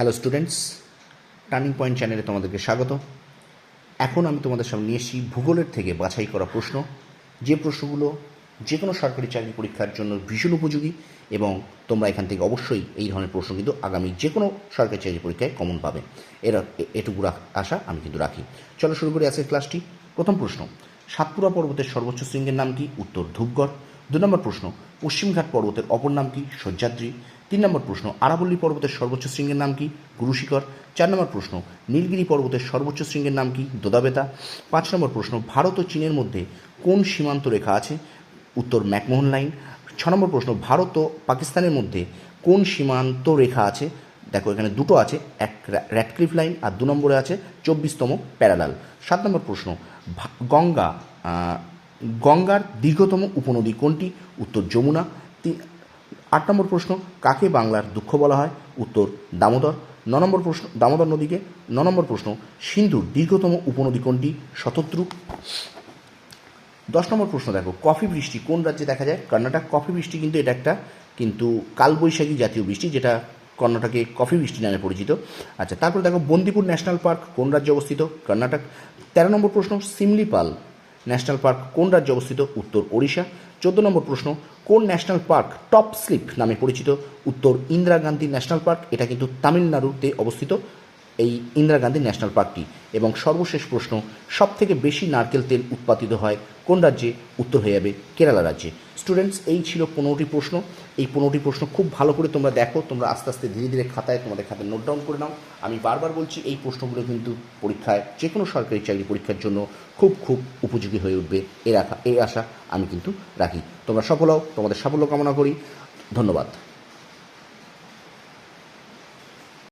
Hello students, turning point চ্যানেলে তোমাদেরকে স্বাগত। এখন আমি তোমাদের সামনে নিয়ে এসেছি ভূগোলের থেকে বাছাই করা প্রশ্ন, যে প্রশ্নগুলো যে কোনো সরকারি চাকরি পরীক্ষার জন্য ভীষণ উপযোগী এবং তোমরা এখান থেকে অবশ্যই এই ধরনের প্রশ্ন কিন্তু আগামী যে কোনো সরকারি চাকরি পরীক্ষায় কমন পাবে। এটুকু আশা আমি কিন্তু রাখি। চলো শুরু করি আজকের ক্লাসটি। প্রথম প্রশ্ন, সাতপুরা পর্বতের সর্বোচ্চ শৃঙ্গের নাম কি? উত্তর ধূপগড়। 2 নম্বর প্রশ্ন, পশ্চিমঘাট পর্বতের অপর নাম কি? সহ্যাদ্রি। 3 নম্বর প্রশ্ন, আরাবল্লী পর্বতের সর্বোচ্চ শৃঙ্গের নাম কি? গুরুশিখর। 4 নম্বর প্রশ্ন, নীলগিরি পর্বতের সর্বোচ্চ শৃঙ্গের নাম কি? দোদাবেতা। 5 নম্বর প্রশ্ন, ভারত ও চীনের মধ্যে কোন সীমান্ত রেখা আছে? উত্তর ম্যাকমোহন লাইন। 6 নম্বর প্রশ্ন, ভারত ও পাকিস্তানের মধ্যে কোন সীমান্ত রেখা আছে? দেখো এখানে দুটো আছে, এক র্যাডক্লিফ লাইন আর 2 নম্বরে আছে 24তম প্যারালাল। 7 নম্বর প্রশ্ন, গঙ্গার দীর্ঘতম উপনদী কোনটি? উত্তর যমুনা। 8 নম্বর প্রশ্ন, কাকে বাংলার দুঃখ বলা হয়? উত্তর দামোদর। 9 নম্বর প্রশ্ন, দামোদর নদীকে। 9 নম্বর প্রশ্ন, সিন্ধুর দীর্ঘতম উপনদী কোনটি? শতদ্রু। 10 নম্বর প্রশ্ন, দেখো কফি বৃষ্টি কোন রাজ্যে দেখা যায়? কর্ণাটক। কফি বৃষ্টি কিন্তু এটা একটা কালবৈশাখী জাতীয় বৃষ্টি, যেটা কর্ণাটকে কফি বৃষ্টি নামে পরিচিত। আচ্ছা, তারপর দেখো বন্দিপুর ন্যাশনাল পার্ক কোন রাজ্যে অবস্থিত? কর্ণাটক। 13 নম্বর প্রশ্ন, সিমলিপাল ন্যাশনাল পার্ক কোন রাজ্যে অবস্থিত? উত্তর ওড়িশা। 14 নম্বর প্রশ্ন, কোন ন্যাশনাল পার্ক টপ স্লিপ নামে পরিচিত? উত্তর ইন্দিরা গান্ধী ন্যাশনাল পার্ক। এটা কিন্তু তামিলনাড়ুতে অবস্থিত এই ইন্দিরা গান্ধী ন্যাশনাল পার্কটি। এবং সর্বশেষ প্রশ্ন, সবথেকে বেশি নারকেল তেল উৎপাদিত হয় কোন রাজ্যে? উত্তর হয়ে যাবে কেরালা রাজ্যে। স্টুডেন্টস, এই ছিল 15টি প্রশ্ন। এই 15টি প্রশ্ন খুব ভালো করে তোমরা দেখো, তোমরা আস্তে আস্তে ধীরে ধীরে তোমাদের খাতায় নোট ডাউন করে নাও। আমি বারবার বলছি, এই প্রশ্নগুলো কিন্তু পরীক্ষায় যে কোনো সরকারি চাকরি পরীক্ষার জন্য খুব খুব উপযোগী হয়ে উঠবে, এই আশা আমি কিন্তু রাখি। তোমরা সফল হও, তোমাদের সাফল্য কামনা করি। ধন্যবাদ।